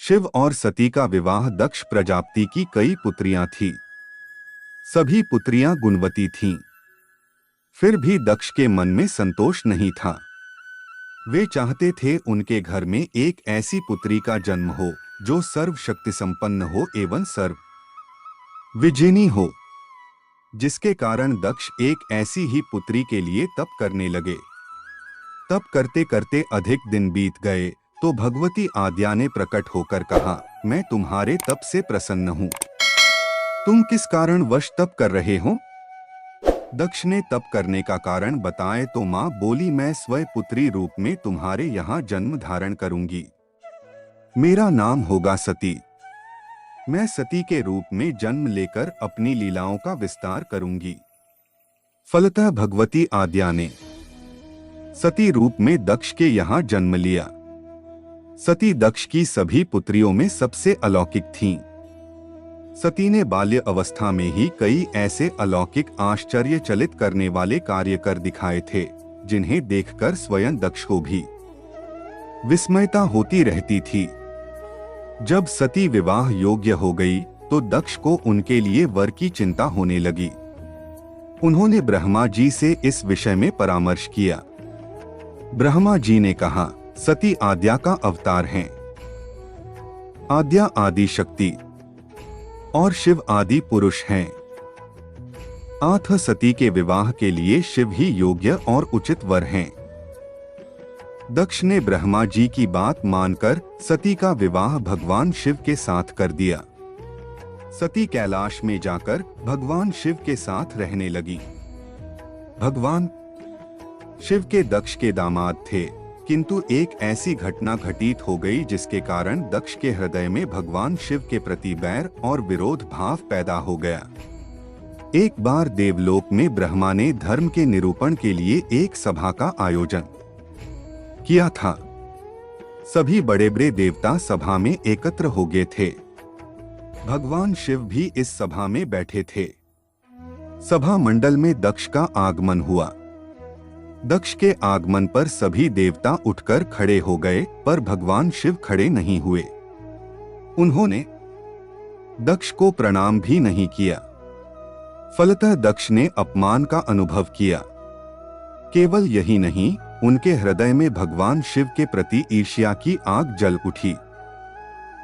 शिव और सती का विवाह दक्ष प्रजापति की कई पुत्रियां थीं। सभी पुत्रियां गुणवती थीं। फिर भी दक्ष के मन में संतोष नहीं था। वे चाहते थे उनके घर में एक ऐसी पुत्री का जन्म हो जो सर्वशक्ति संपन्न हो एवं सर्व विजिनी हो, जिसके कारण दक्ष एक ऐसी ही पुत्री के लिए तप करने लगे। तप करते करते अधिक दिन बीत गए तो भगवती आद्या ने प्रकट होकर कहा, मैं तुम्हारे तप से प्रसन्न हूँ। तुम किस कारण वश तप कर रहे हो? दक्ष ने तप करने का कारण बताए तो माँ बोली, मैं स्वयं पुत्री रूप में तुम्हारे यहाँ जन्म धारण करूंगी। मेरा नाम होगा सती। मैं सती के रूप में जन्म लेकर अपनी लीलाओं का विस्तार करूंगी। फलतः भगवती आद्या ने सती रूप में दक्ष के यहाँ जन्म लिया। सती दक्ष की सभी पुत्रियों में सबसे अलौकिक थीं। सती ने बाल्य अवस्था में ही कई ऐसे अलौकिक आश्चर्यचलित करने वाले कार्य कर दिखाए थे, जिन्हें देखकर स्वयं दक्ष को भी विस्मयता होती रहती थी। जब सती विवाह योग्य हो गई तो दक्ष को उनके लिए वर की चिंता होने लगी। उन्होंने ब्रह्मा जी से इस विषय में परामर्श किया। ब्रह्मा जी ने कहा, सती आद्या का अवतार हैं। आद्या आदि शक्ति और शिव आदि पुरुष हैं। अतः सती के विवाह के लिए शिव ही योग्य और उचित वर हैं। दक्ष ने ब्रह्मा जी की बात मानकर सती का विवाह भगवान शिव के साथ कर दिया। सती कैलाश में जाकर भगवान शिव के साथ रहने लगी। भगवान शिव के दक्ष के दामाद थे, किंतु एक ऐसी घटना घटित हो गई जिसके कारण दक्ष के हृदय में भगवान शिव के प्रति बैर और विरोध भाव पैदा हो गया। एक बार देवलोक में ब्रह्मा ने धर्म के निरूपण के लिए एक सभा का आयोजन किया था। सभी बड़े बड़े देवता सभा में एकत्र हो गए थे। भगवान शिव भी इस सभा में बैठे थे। सभा मंडल में दक्ष का आगमन हुआ। दक्ष के आगमन पर सभी देवता उठकर खड़े हो गए, पर भगवान शिव खड़े नहीं हुए। उन्होंने दक्ष को प्रणाम भी नहीं किया। फलतः दक्ष ने अपमान का अनुभव किया। केवल यही नहीं, उनके हृदय में भगवान शिव के प्रति ईर्ष्या की आग जल उठी।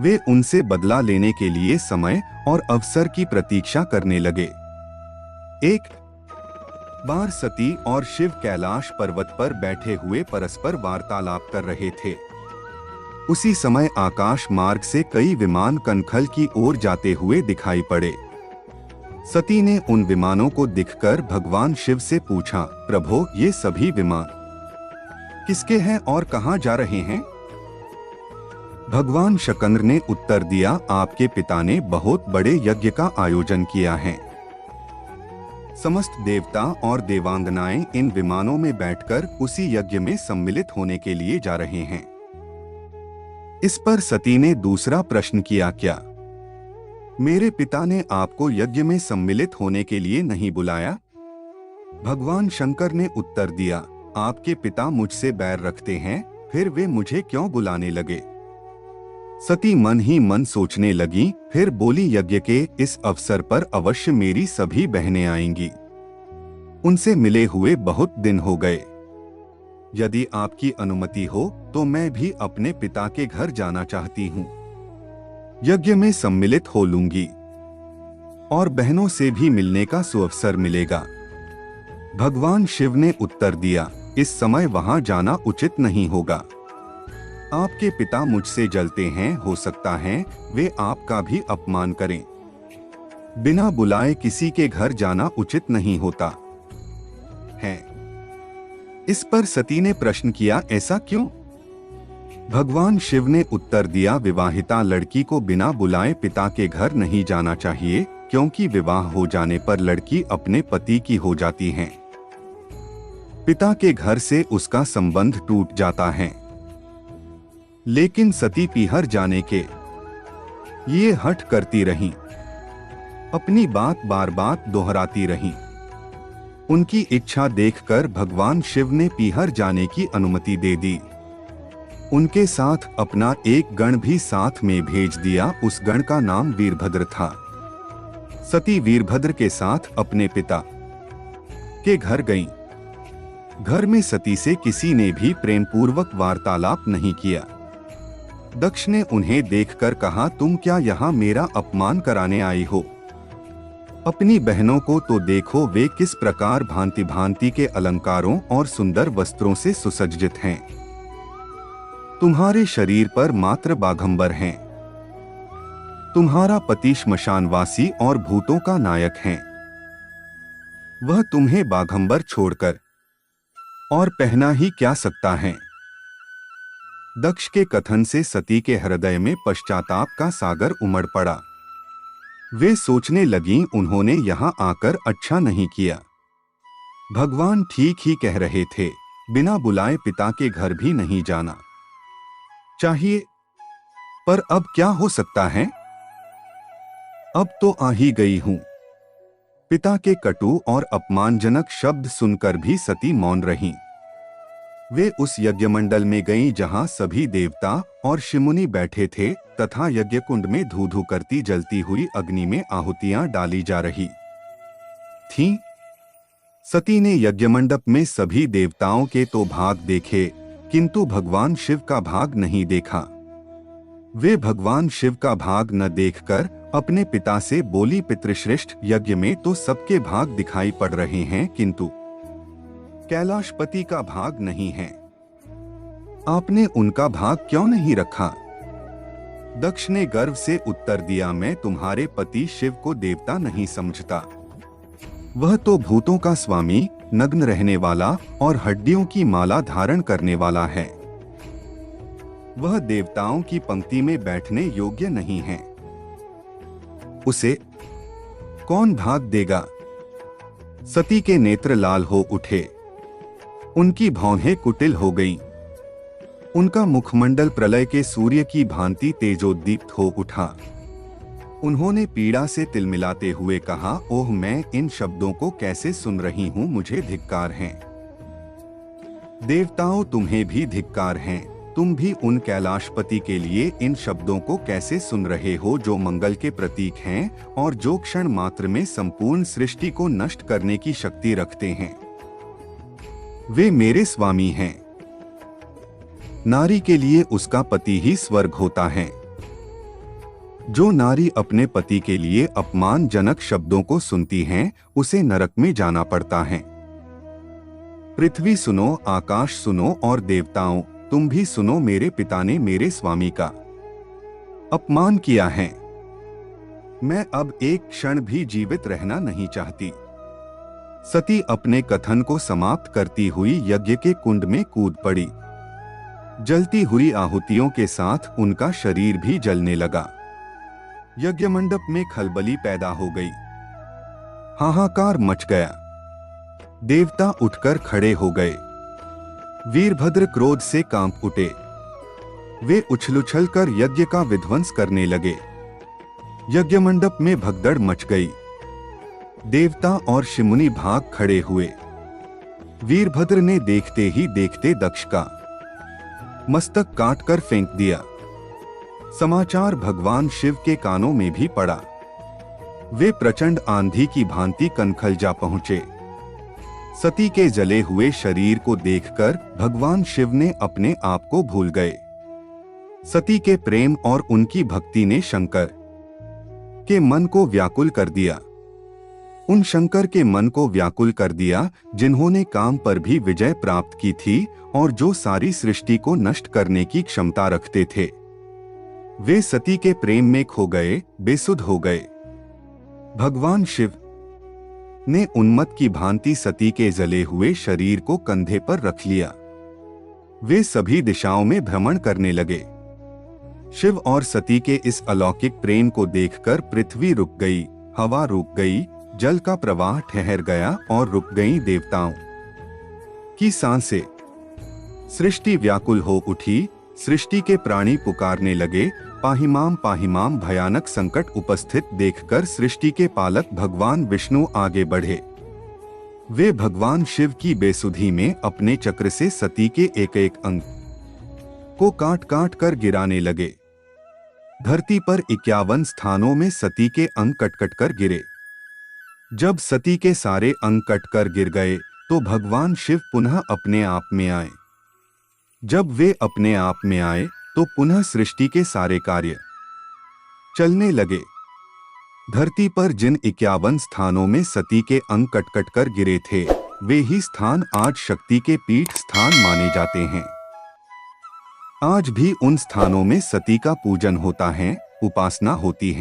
वे उनसे बदला लेने के लिए समय और अवसर की प्रतीक्षा करने लगे। एक बार सती और शिव कैलाश पर्वत पर बैठे हुए परस्पर वार्तालाप कर रहे थे। उसी समय आकाश मार्ग से कई विमान कनखल की ओर जाते हुए दिखाई पड़े। सती ने उन विमानों को दिखकर भगवान शिव से पूछा, प्रभो, ये सभी विमान किसके हैं और कहां जा रहे हैं? भगवान शकंद्र ने उत्तर दिया, आपके पिता ने बहुत बड़े यज्ञ का आयोजन किया है। समस्त देवता और देवांगनाएं इन विमानों में बैठकर उसी यज्ञ में सम्मिलित होने के लिए जा रहे हैं। इस पर सती ने दूसरा प्रश्न किया, क्या मेरे पिता ने आपको यज्ञ में सम्मिलित होने के लिए नहीं बुलाया? भगवान शंकर ने उत्तर दिया, आपके पिता मुझसे बैर रखते हैं, फिर वे मुझे क्यों बुलाने लगे? सती मन ही मन सोचने लगी, फिर बोली, यज्ञ के इस अवसर पर अवश्य मेरी सभी बहनें आएंगी। उनसे मिले हुए बहुत दिन हो गए। यदि आपकी अनुमति हो तो मैं भी अपने पिता के घर जाना चाहती हूँ। यज्ञ में सम्मिलित हो लूंगी और बहनों से भी मिलने का सुअवसर मिलेगा। भगवान शिव ने उत्तर दिया, इस समय वहां जाना उचित नहीं होगा। आपके पिता मुझसे जलते हैं, हो सकता है वे आपका भी अपमान करें। बिना बुलाए किसी के घर जाना उचित नहीं होता है। इस पर सती ने प्रश्न किया, ऐसा क्यों? भगवान शिव ने उत्तर दिया, विवाहिता लड़की को बिना बुलाए पिता के घर नहीं जाना चाहिए, क्योंकि विवाह हो जाने पर लड़की अपने पति की हो जाती है। पिता के घर से उसका संबंध टूट जाता है। लेकिन सती पीहर जाने के ये हठ करती रहीं, अपनी बात बार बार दोहराती रहीं। उनकी इच्छा देखकर भगवान शिव ने पीहर जाने की अनुमति दे दी। उनके साथ अपना एक गण भी साथ में भेज दिया। उस गण का नाम वीरभद्र था। सती वीरभद्र के साथ अपने पिता के घर गईं। घर में सती से किसी ने भी प्रेम पूर्वक वार्तालाप नहीं किया। दक्ष ने उन्हें देखकर कहा, तुम क्या यहाँ मेरा अपमान कराने आई हो? अपनी बहनों को तो देखो, वे किस प्रकार भांति भांति के अलंकारों और सुंदर वस्त्रों से सुसज्जित हैं। तुम्हारे शरीर पर मात्र बाघंबर हैं। तुम्हारा पति श्मशानवासी और भूतों का नायक है। वह तुम्हें बाघंबर छोड़कर और पहना ही क्या सकता है? दक्ष के कथन से सती के हृदय में पश्चाताप का सागर उमड़ पड़ा। वे सोचने लगीं, उन्होंने यहाँ आकर अच्छा नहीं किया। भगवान ठीक ही कह रहे थे, बिना बुलाए पिता के घर भी नहीं जाना चाहिए। पर अब क्या हो सकता है? अब तो आ ही गई हूं। पिता के कटु और अपमानजनक शब्द सुनकर भी सती मौन रहीं। वे उस यज्ञमंडल में गईं जहां सभी देवता और ऋषि बैठे थे तथा यज्ञकुंड में धू धू करती जलती हुई अग्नि में आहुतियां डाली जा रही थीं। सती ने यज्ञमंडप में सभी देवताओं के तो भाग देखे, किंतु भगवान शिव का भाग नहीं देखा। वे भगवान शिव का भाग न देखकर अपने पिता से बोली, पितृश्रेष्ठ, यज्ञ में तो सबके भाग दिखाई पड़ रहे हैं, किंतु कैलाशपति का भाग नहीं है। आपने उनका भाग क्यों नहीं रखा? दक्ष ने गर्व से उत्तर दिया, मैं तुम्हारे पति शिव को देवता नहीं समझता। वह तो भूतों का स्वामी, नग्न रहने वाला और हड्डियों की माला धारण करने वाला है। वह देवताओं की पंक्ति में बैठने योग्य नहीं है। उसे कौन भाग देगा? सती के नेत्र लाल हो उठे। उनकी भौहें कुटिल हो गईं। उनका मुखमंडल प्रलय के सूर्य की भांति तेजोद्दीप्त हो उठा। उन्होंने पीड़ा से तिलमिलाते हुए कहा, ओह, मैं इन शब्दों को कैसे सुन रही हूं, मुझे धिक्कार है। देवताओं, तुम्हें भी धिक्कार है। तुम भी उन कैलाशपति के लिए इन शब्दों को कैसे सुन रहे हो जो मंगल के प्रतीक हैं और जो क्षण मात्र में संपूर्ण सृष्टि को नष्ट करने की शक्ति रखते हैं। वे मेरे स्वामी हैं। नारी के लिए उसका पति ही स्वर्ग होता है। जो नारी अपने पति के लिए अपमानजनक शब्दों को सुनती हैं, उसे नरक में जाना पड़ता है। पृथ्वी सुनो, आकाश सुनो और देवताओं, तुम भी सुनो, मेरे पिता ने मेरे स्वामी का अपमान किया है। मैं अब एक क्षण भी जीवित रहना नहीं चाहती। सती अपने कथन को समाप्त करती हुई यज्ञ के कुंड में कूद पड़ी। जलती हुई आहुतियों के साथ उनका शरीर भी जलने लगा। यज्ञ मंडप में खलबली पैदा हो गई। हाहाकार मच गया। देवता उठकर खड़े हो गए। वीरभद्र क्रोध से कांप उठे। वे उछल-उछल कर यज्ञ का विध्वंस करने लगे। यज्ञ मंडप में भगदड़ मच गई। देवता और ऋषि भाग खड़े हुए। वीरभद्र ने देखते ही देखते दक्ष का मस्तक काटकर फेंक दिया। समाचार भगवान शिव के कानों में भी पड़ा। वे प्रचंड आंधी की भांति कनखल जा पहुंचे। सती के जले हुए शरीर को देखकर भगवान शिव ने अपने आप को भूल गए। सती के प्रेम और उनकी भक्ति ने शंकर के मन को व्याकुल कर दिया। उन शंकर के मन को व्याकुल कर दिया जिन्होंने काम पर भी विजय प्राप्त की थी और जो सारी सृष्टि को नष्ट करने की क्षमता रखते थे। वे सती के प्रेम में खो गए, बेसुध हो गए। भगवान शिव ने उन्मत्त की भांति सती के जले हुए शरीर को कंधे पर रख लिया। वे सभी दिशाओं में भ्रमण करने लगे। शिव और सती के इस अलौकिक प्रेम को देखकर पृथ्वी रुक गई, हवा रुक गई, जल का प्रवाह ठहर गया और रुक गईं देवताओं की सांसें। सृष्टि व्याकुल हो उठी। सृष्टि के प्राणी पुकारने लगे, पाहिमाम पाहिमाम। भयानक संकट उपस्थित देखकर सृष्टि के पालक भगवान विष्णु आगे बढ़े। वे भगवान शिव की बेसुधी में अपने चक्र से सती के एक एक अंग को काट काट कर गिराने लगे। धरती पर 51 स्थानों में सती के अंग कट कट कर गिरे। जब सती के सारे अंग कट कर गिर गए तो भगवान शिव पुनः अपने आप में आए। जब वे अपने आप में आए तो पुनः सृष्टि के सारे कार्य चलने लगे। धरती पर जिन 51 स्थानों में सती के अंग कट कट कर गिरे थे, वे ही स्थान आज शक्ति के पीठ स्थान माने जाते हैं। आज भी उन स्थानों में सती का पूजन होता है, उपासना होती है।